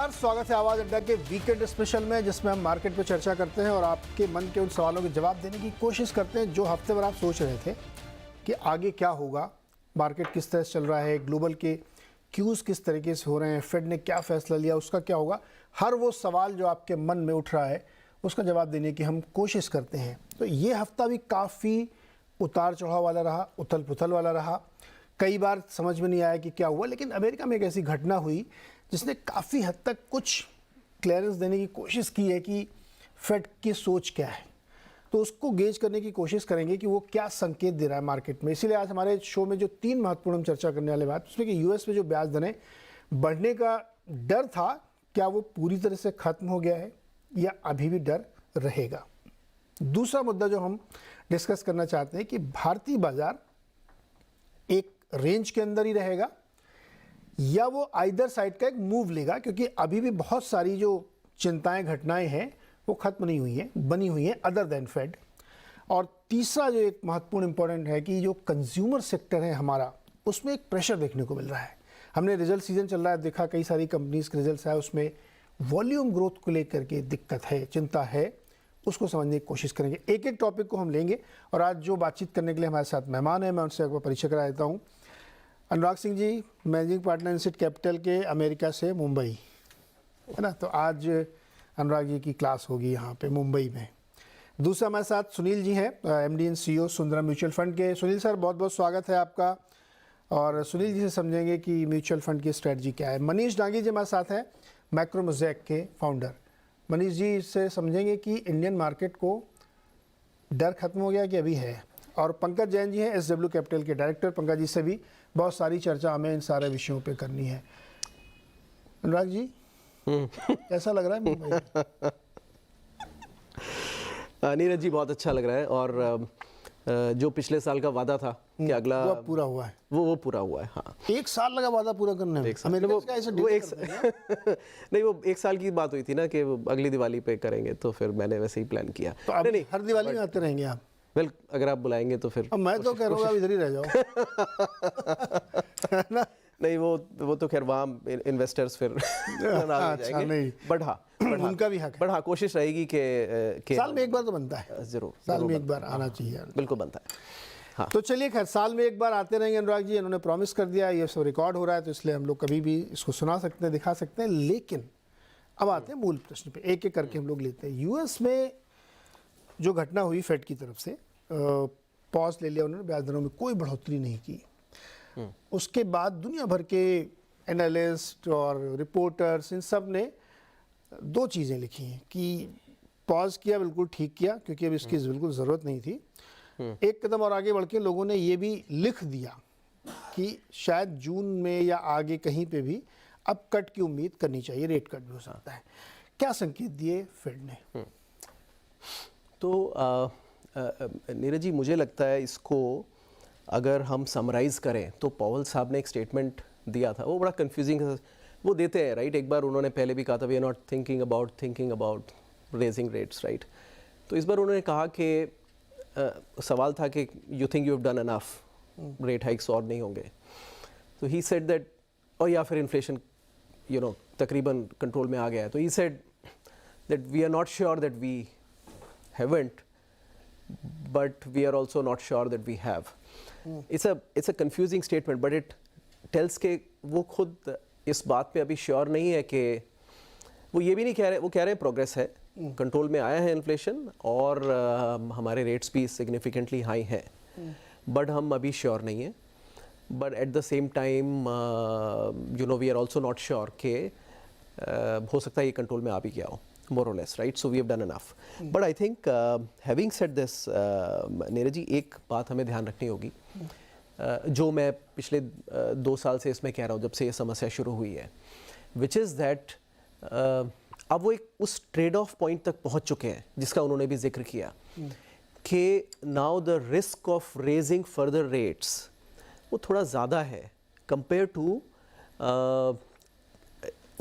नमस्कार, स्वागत है आवाज अड्डा के वीकेंड स्पेशल में, जिसमें हम मार्केट पे चर्चा करते हैं और आपके मन के उन सवालों के जवाब देने की कोशिश करते हैं जो हफ्ते भर आप सोच रहे थे कि आगे क्या होगा, मार्केट किस तरह से चल रहा है, ग्लोबल के क्यूज़ किस तरीके से हो रहे हैं, फेड ने क्या फैसला लिया, उसका क्या होगा। हर वो सवाल जो आपके मन में उठ रहा है उसका जवाब देने की हम कोशिश करते हैं। तो ये हफ्ता भी काफ़ी उतार चढ़ाव वाला रहा, उथल पुथल वाला रहा। कई बार समझ में नहीं आया कि क्या हुआ, लेकिन अमेरिका में एक ऐसी घटना हुई जिसने काफ़ी हद तक कुछ क्लियरेंस देने की कोशिश की है कि फेड की सोच क्या है। तो उसको गेज करने की कोशिश करेंगे कि वो क्या संकेत दे रहा है मार्केट में। इसीलिए आज हमारे शो में जो 3 महत्वपूर्ण हम चर्चा करने वाले बात, उसमें कि यूएस में जो ब्याज दरें बढ़ने का डर था, क्या वो पूरी तरह से ख़त्म हो गया है या अभी भी डर रहेगा। दूसरा मुद्दा जो हम डिस्कस करना चाहते हैं कि भारतीय बाजार एक रेंज के अंदर ही रहेगा या वो आइदर साइड का एक मूव लेगा, क्योंकि अभी भी बहुत सारी जो चिंताएं घटनाएं हैं वो खत्म नहीं हुई हैं, बनी हुई हैं अदर देन फेड। और तीसरा जो एक महत्वपूर्ण इंपॉर्टेंट है कि जो कंज्यूमर सेक्टर है हमारा, उसमें एक प्रेशर देखने को मिल रहा है। हमने रिजल्ट सीजन चल रहा है, देखा कई सारी कंपनीज के रिजल्ट्स आए, उसमें वॉल्यूम ग्रोथ को लेकर के दिक्कत है, चिंता है, उसको समझने की कोशिश करेंगे। एक एक टॉपिक को हम लेंगे और आज जो बातचीत करने के लिए हमारे साथ मेहमान है, मैं उनसे एक बार परिचय करा देता हूँ। Anurag Singh ji, managing partner इनसिट capital के, अमेरिका से मुंबई, है ना। तो आज अनुराग जी की क्लास होगी यहाँ पे मुंबई में। दूसरा हमारे साथ सुनील जी हैं, MD and CEO Sundaram mutual fund के। सुनील सर, बहुत बहुत स्वागत है आपका, और सुनील जी से समझेंगे कि म्यूचुअल फंड की स्ट्रेटजी क्या है। मनीष डांगी जी हमारे साथ हैं, मैक्रो मोज़ेक के फाउंडर। मनीष जी से समझेंगे कि इंडियन मार्केट को डर खत्म हो गया कि अभी है। और पंकज जैन जी हैं, एसडब्ल्यू कैपिटल के डायरेक्टर। पंकज जी से भी बहुत सारी चर्चा हमें इन सारे विषयों पे करनी है। अनुराग जी, कैसा लग रहा है मुंबई? नीरज जी, बहुत अच्छा लग रहा है। और जो पिछले साल का वादा था कि अगला, वो पूरा हुआ है, वो पूरा हुआ है। हाँ, 1 साल लगा वादा पूरा करने में। नहीं, वो 1 साल की बात हुई थी ना कि वो अगली दिवाली पे करेंगे, तो फिर मैंने वैसे ही प्लान किया। तो अब नहीं, हर दिवाली में आते रहेंगे आप? वेल, अगर आप बुलाएंगे तो फिर। अब मैं तो कह रहा हूँ इधर ही रह जाओ। ना? नहीं, वो तो खैर वहाँ इन्वेस्टर्स फिर अच्छा, नहीं, बट हाँ, उनका भी हक है। बट हाँ, कोशिश रहेगी कि साल में एक बार तो बनता है, जरूर साल में एक बार आना चाहिए, बिल्कुल बनता है। हाँ, तो चलिए खैर, साल में एक बार आते रहेंगे। अनुराग जी, इन्होंने प्रॉमिस कर दिया, ये सब रिकॉर्ड हो रहा है, तो इसलिए हम लोग कभी भी इसको सुना सकते हैं, दिखा सकते हैं। लेकिन अब आते हैं मूल प्रश्न पे, एक एक करके हम लोग लेते हैं। यूएस में जो घटना हुई फेड की तरफ से, पॉज ले लिया उन्होंने, ब्याज दरों में कोई बढ़ोतरी नहीं की। उसके बाद दुनिया भर के एनालिस्ट और रिपोर्टर्स, इन सब ने 2 चीज़ें लिखी हैं कि पॉज किया, बिल्कुल ठीक किया, क्योंकि अब इसकी बिल्कुल ज़रूरत नहीं थी। एक कदम और आगे बढ़ के लोगों ने ये भी लिख दिया कि शायद जून में या आगे कहीं पे भी अब कट की उम्मीद करनी चाहिए, रेट कट भी हो सकता है। क्या संकेत दिए फेड ने? तो नीरज जी, मुझे लगता है इसको अगर हम समराइज़ करें तो पॉवल साहब ने एक स्टेटमेंट दिया था, वो बड़ा कंफ्यूजिंग वो देते हैं, राइट। एक बार उन्होंने पहले भी कहा था, we are not thinking about raising rates, right. तो इस बार उन्होंने कहा कि सवाल था कि you think you have done enough, rate hikes और नहीं होंगे। तो ही सेड दैट, और या फिर इन्फ्लेशन तकरीबन कंट्रोल में आ गया है। तो he said that we are not sure that we haven't, but we are also not sure that we have. It's a confusing statement, but it tells के वो खुद इस बात पे अभी श्योर नहीं है कि वो ये भी नहीं कह रहे, वो कह रहे हैं प्रोग्रेस है, कंट्रोल में आया है इन्फ्लेशन, और हमारे रेट्स भी सिग्निफिकेंटली हाई हैं, बट हम अभी श्योर नहीं है। But at the same time we are also not sure कि हो सकता है ये कंट्रोल में आ भी गया हो, more or less, right? So we have done enough. But I think having said this, Neeraj ji, एक बात हमें ध्यान रखनी होगी, जो मैं पिछले 2 साल से इसमें कह रहा हूँ, जब से ये समस्या शुरू हुई है, which is that अब वो एक उस ट्रेड ऑफ पॉइंट तक पहुँच चुके हैं जिसका उन्होंने भी जिक्र किया कि now the risk of raising further rates वो थोड़ा ज़्यादा है कंपेयर टू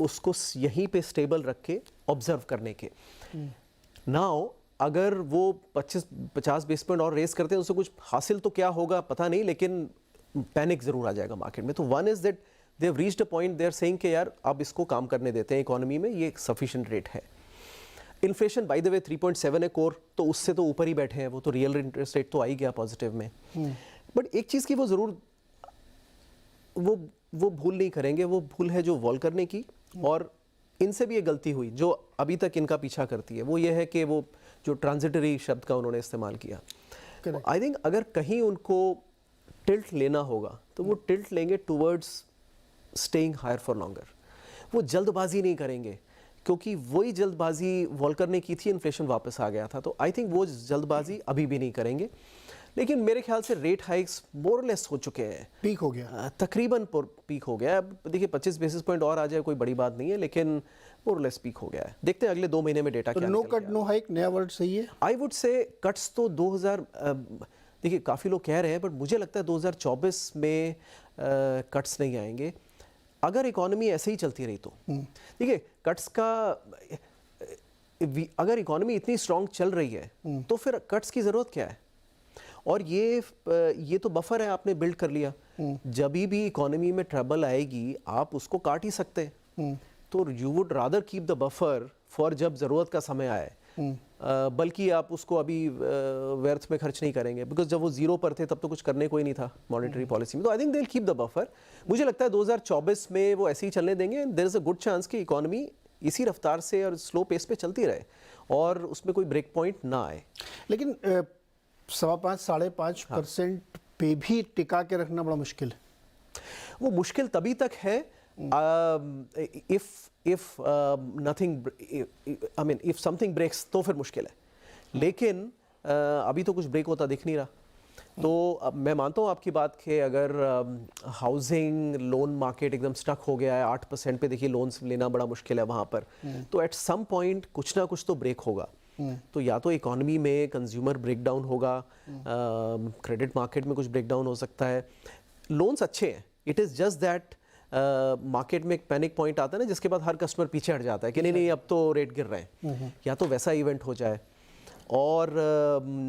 उसको यहीं पे स्टेबल रख के ऑब्जर्व करने के। नाउ अगर वो 50 बेस पॉइंट और रेस करते हैं, उससे कुछ हासिल तो क्या होगा पता नहीं, लेकिन पैनिक ज़रूर आ जाएगा मार्केट में। तो one is that they have reached a point, they are saying कि यार अब इसको काम करने देते हैं इकोनॉमी में, ये एक सफिशिएंट रेट है। इन्फ्लेशन बाय द वे 3.7 है कोर, तो उससे तो ऊपर ही बैठे हैं वो, तो रियल इंटरेस्ट रेट तो आ ही गया पॉजिटिव में। बट एक चीज़ की वो ज़रूर वो भूल नहीं करेंगे, वो भूल है जो वॉल्कर ने की, और इनसे भी ये गलती हुई जो अभी तक इनका पीछा करती है, वो ये है कि वो जो ट्रांजिटरी शब्द का उन्होंने इस्तेमाल किया। आई थिंक अगर कहीं उनको टिल्ट लेना होगा तो वो टिल्ट लेंगे towards staying higher for longer. वो जल्दबाजी नहीं करेंगे, क्योंकि वही जल्दबाजी वॉल्कर ने की थी, इन्फ्लेशन वापस आ गया था। तो आई थिंक वो जल्दबाजी अभी भी नहीं करेंगे। लेकिन मेरे ख्याल से रेट हाइक्स मोरलेस हो चुके हैं, पीक हो गया, तकरीबन पीक हो गया है। अब देखिए 25 बेसिस पॉइंट और आ जाए कोई बड़ी बात नहीं है, लेकिन मोरलेस पीक हो गया है। देखते हैं अगले 2 महीने में डेटा तो क्या नो निकल के कट नो हाइक नया वर्ड सही है? आई वुड से कट्स तो 2000 देखिए काफ़ी लोग कह रहे हैं, बट मुझे लगता है 2024 में कट्स नहीं आएंगे अगर इकोनॉमी ऐसे ही चलती रही तो। देखिए कट्स का अगर इकोनॉमी इतनी स्ट्रांग चल रही है तो फिर कट्स की ज़रूरत क्या है? और ये तो बफर है, आपने बिल्ड कर लिया। जब भी इकोनॉमी में ट्रबल आएगी आप उसको काट ही सकते हैं, तो you would rather keep the buffer for जब ज़रूरत का समय आए, बल्कि आप उसको अभी व्यर्थ में खर्च नहीं करेंगे, बिकॉज जब वो जीरो पर थे तब तो कुछ करने को ही नहीं था मॉनेटरी पॉलिसी में। तो I think they will keep the buffer. मुझे लगता है 2024 में वो ऐसे ही चलने देंगे। There is a good chance कि इकोनॉमी इसी रफ्तार से और स्लो पेस पे चलती रहे और उसमें कोई ब्रेक पॉइंट ना आए। लेकिन 5.5% पे भी टिका के रखना बड़ा मुश्किल है। वो मुश्किल तभी तक है if nothing, I mean if something breaks तो फिर मुश्किल है। लेकिन अभी तो कुछ ब्रेक होता दिख नहीं रहा। तो मैं मानता हूँ आपकी बात कि अगर हाउसिंग लोन मार्केट एकदम स्टक हो गया है 8% पे, देखिए लोन्स लेना बड़ा मुश्किल है वहाँ पर, तो एट सम पॉइंट कुछ ना कुछ तो ब्रेक होगा। तो या तो इकोनॉमी में कंज्यूमर ब्रेकडाउन होगा, क्रेडिट मार्केट में कुछ ब्रेकडाउन हो सकता है। लोन्स अच्छे हैं, it is just that market में एक पैनिक पॉइंट आता है ना, जिसके बाद हर कस्टमर पीछे हट जाता है कि नहीं अब तो रेट गिर रहे हैं, या तो वैसा इवेंट हो जाए, और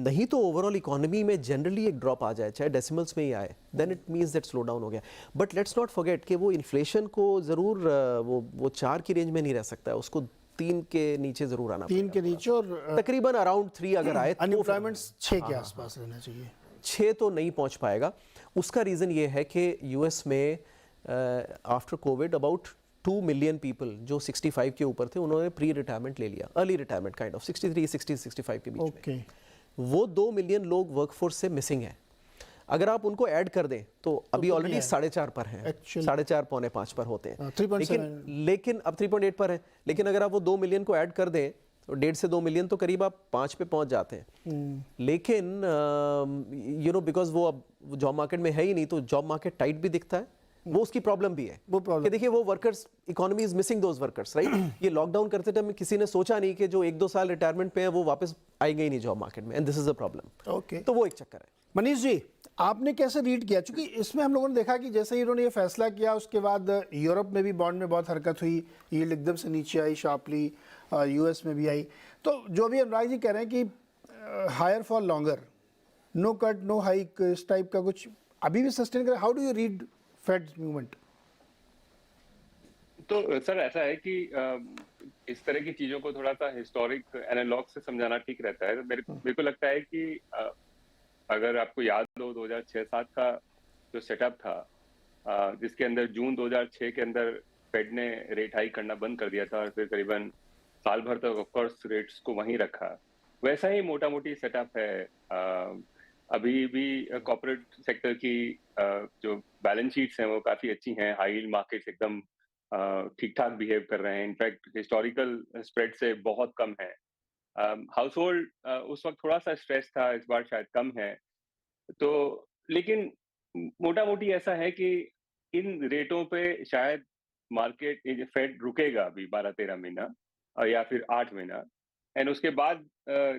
नहीं तो ओवरऑल इकोनॉमी में जनरली एक ड्रॉप आ जाए, चाहे डेसिमल्स में ही आए, then it means that slow down हो गया। बट लेट्स नॉट फॉरगेट कि वो इन्फ्लेशन को ज़रूर वो 4 की रेंज में नहीं रह सकता है, उसको 3 के नीचे ज़रूर आना 3 के नीचे, और तकरीबन अराउंड 3 अगर आए तो अनएम्प्लॉयमेंट 6 के आसपास रहना चाहिए। 6 तो नहीं पहुंच पाएगा। उसका रीज़न ये है कि यूएस में after Covid about 2 million people जो 65 के ऊपर थे उन्होंने प्री रिटायरमेंट ले लिया, अर्ली रिटायरमेंट काइंड ऑफ 63, 60, 65 के बीच में। वो 2 मिलियन लोग वर्कफोर्स से मिसिंग है। अगर आप उनको ऐड कर दें तो अभी ऑलरेडी 4.5 पर हैं, 4.5 पौने 5 पर होते हैं, लेकिन अब 3.8 पर है। लेकिन अगर आप वो 2 मिलियन को ऐड कर दें तो 1.5 से 2 मिलियन तो करीब आप 5 पे पहुंच जाते हैं। लेकिन यू नो बिकॉज वो अब जॉब मार्केट में है ही नहीं, तो जॉब मार्केट टाइट भी दिखता है, वो उसकी प्रॉब्लम भी है। कि देखिए वो workers, economy is missing those workers, right. ये लॉकडाउन करते टाइम किसी ने सोचा नहीं कि जो 1-2 साल रिटायरमेंट पे है वो वापस आएंगे ही नहीं जॉब मार्केट में, and this is a problem. Okay, तो वो एक चक्कर है। मनीष जी, आपने कैसे रीड किया? क्योंकि इसमें हम लोगों ने देखा कि जैसे ही इन्होंने ये फैसला किया उसके बाद यूरोप में भी बॉन्ड में बहुत हरकत हुई, यील्ड एकदम से नीचे आई शार्पली, यूएस में भी आई। तो जो अभी अनुराग जी कह रहे हैं कि higher for longer, no cut no hike, इस टाइप का कुछ अभी भी सस्टेन करें, how do you read Fed movement? तो सर ऐसा है कि इस तरह की चीजों को थोड़ा सा हिस्टोरिक एनालॉग से समझाना ठीक रहता है। तो मेरे को लगता है कि अगर आपको याद हो 2006-7 का जो सेटअप था, जिसके अंदर जून 2006 के अंदर फेड ने रेट हाइक करना बंद कर दिया था और फिर करीबन साल भर तक ऑफ कोर्स रेट्स को वहीं रखा, वैसा ही मोटा मोटी सेटअप है। अभी भी कॉर्पोरेट सेक्टर की जो बैलेंस शीट्स हैं वो काफी अच्छी हैं, हाई यील्ड मार्केट्स एकदम ठीक ठाक बिहेव कर रहे हैं, इनफैक्ट हिस्टोरिकल स्प्रेड से बहुत कम है। हाउस होल्ड उस वक्त थोड़ा सा स्ट्रेस था, इस बार शायद कम है। तो लेकिन मोटा मोटी ऐसा है कि इन रेटों पे शायद मार्केट फेड रुकेगा अभी 12-13 महीना या फिर 8 महीना, एंड उसके बाद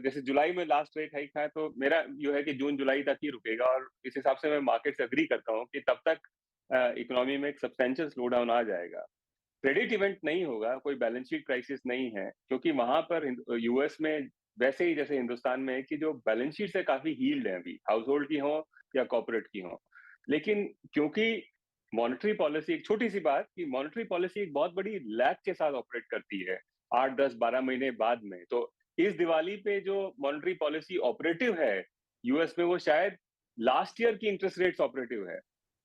जैसे जुलाई में लास्ट रेट हाइक था, तो मेरा यो है कि जून जुलाई तक ही रुकेगा। और इस हिसाब से मैं मार्केट से अग्री करता हूँ कि तब तक इकोनॉमी में एक सब्सटेंशियल स्लो डाउन आ जाएगा। क्रेडिट इवेंट नहीं होगा, कोई बैलेंस शीट क्राइसिस नहीं है, क्योंकि वहां पर यूएस में वैसे ही जैसे हिंदुस्तान में है कि जो बैलेंस शीट है काफी हील्ड है, अभी हाउस होल्ड की हो या कॉर्पोरेट की हो। लेकिन क्योंकि मॉनेटरी पॉलिसी, एक छोटी सी बात कि मॉनेटरी पॉलिसी एक बहुत बड़ी लैग के साथ ऑपरेट करती है 8, 10, 12 महीने बाद में। तो इस दिवाली पे जो मॉनेटरी पॉलिसी ऑपरेटिव है यूएस में, वो शायद लास्ट ईयर की इंटरेस्ट रेट्स ऑपरेटिव है।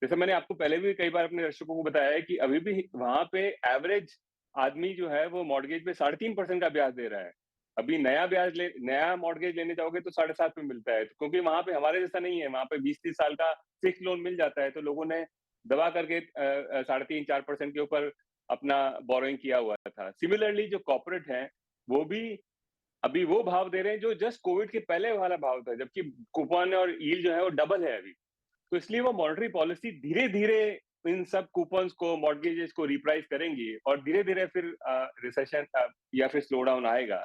जैसे मैंने आपको पहले भी कई बार अपने दर्शकों को बताया है कि अभी भी वहां पे एवरेज आदमी जो है वो मॉर्गेज पे 3.5% का ब्याज दे रहा है। अभी नया मॉर्गेज लेने जाओगे तो 7.5 पे मिलता है, तो क्योंकि वहां पे हमारे जैसा नहीं है, वहां पे 20-30 साल का फिक्स लोन मिल जाता है, तो लोगों ने दबा करके 3.5-4% के ऊपर अपना बोरोइंग किया हुआ था। सिमिलरली जो कॉर्पोरेट है वो भी अभी वो भाव दे रहे हैं जो जस्ट कोविड के पहले वाला भाव था, जबकि कूपन और यील्ड जो है वो डबल है अभी। तो इसलिए वो मॉनेटरी पॉलिसी धीरे धीरे इन सब कूपन्स को, मॉर्गेजेस को रिप्राइस करेंगी और धीरे धीरे फिर रिसेशन या फिर स्लो डाउन आएगा।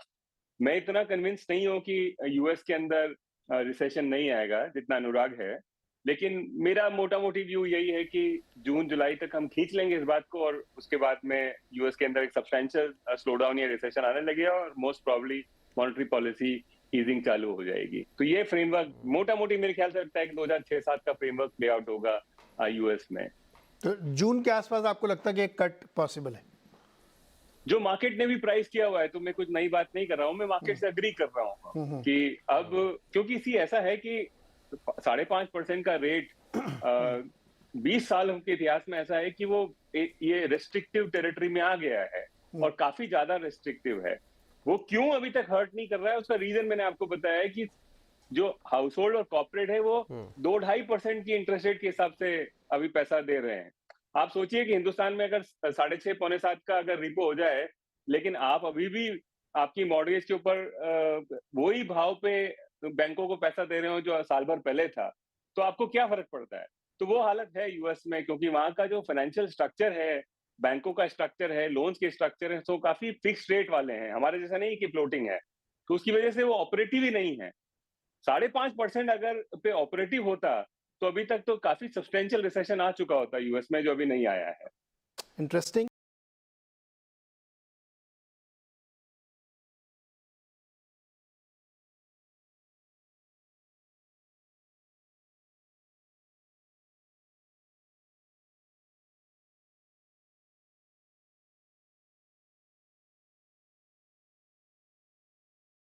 मैं इतना कन्विंस नहीं हूं कि यूएस के अंदर रिसेशन नहीं आएगा जितना अनुराग है, लेकिन मेरा मोटा मोटी व्यू यही है कि जून जुलाई तक हम खींच लेंगे इस बात को, और उसके बाद में यूएस के अंदर एक सब्सटेंशियल स्लो डाउन या रिसेशन आने लगेगा और most probably monetary policy easing चालू हो जाएगी। तो ये फ्रेमवर्क मोटा मोटी मेरे ख्याल से लगता है कि 2006-7 का फ्रेमवर्क प्ले आउट होगा यूएस में। तो जून के आसपास आपको लगता है कि एक कट पॉसिबल है? जो मार्केट ने भी प्राइस किया हुआ है, तो मैं कुछ नई बात नहीं कर रहा हूं, मैं मार्केट से अग्री कर रहा हूं कि अब क्योंकि सी ऐसा है कि 5.5% का रेट 20 साल के इतिहास में ऐसा है कि वो ये रेस्ट्रिक्टिव टेरिटरी में आ गया है और काफी ज्यादा रेस्ट्रिक्टिव है। वो क्यों अभी तक हर्ट नहीं कर रहा है, उसका रीजन मैंने आपको बताया है कि जो हाउस होल्ड और कॉर्पोरेट है वो 2-2.5% की इंटरेस्ट रेट के हिसाब से अभी पैसा दे रहे हैं। आप सोचिए कि हिंदुस्तान में अगर 6.5 पौने 7 का अगर रिपो हो जाए, लेकिन आप अभी भी आपकी मॉर्गेज के ऊपर वही भाव पे बैंकों को पैसा दे रहे हो जो साल भर पहले था, तो आपको क्या फर्क पड़ता है? तो वो हालत है यूएस में, क्योंकि वहां का जो फाइनेंशियल स्ट्रक्चर है, बैंकों का स्ट्रक्चर है, लोन्स के स्ट्रक्चर है, तो काफी फिक्स रेट वाले हैं, हमारे जैसा नहीं कि फ्लोटिंग है। तो उसकी वजह से वो ऑपरेटिव ही नहीं है। 5.5% अगर पे ऑपरेटिव होता तो अभी तक तो काफी सब्सटेंशियल रिसेशन आ चुका होता यूएस में, जो अभी नहीं आया है। इंटरेस्टिंग।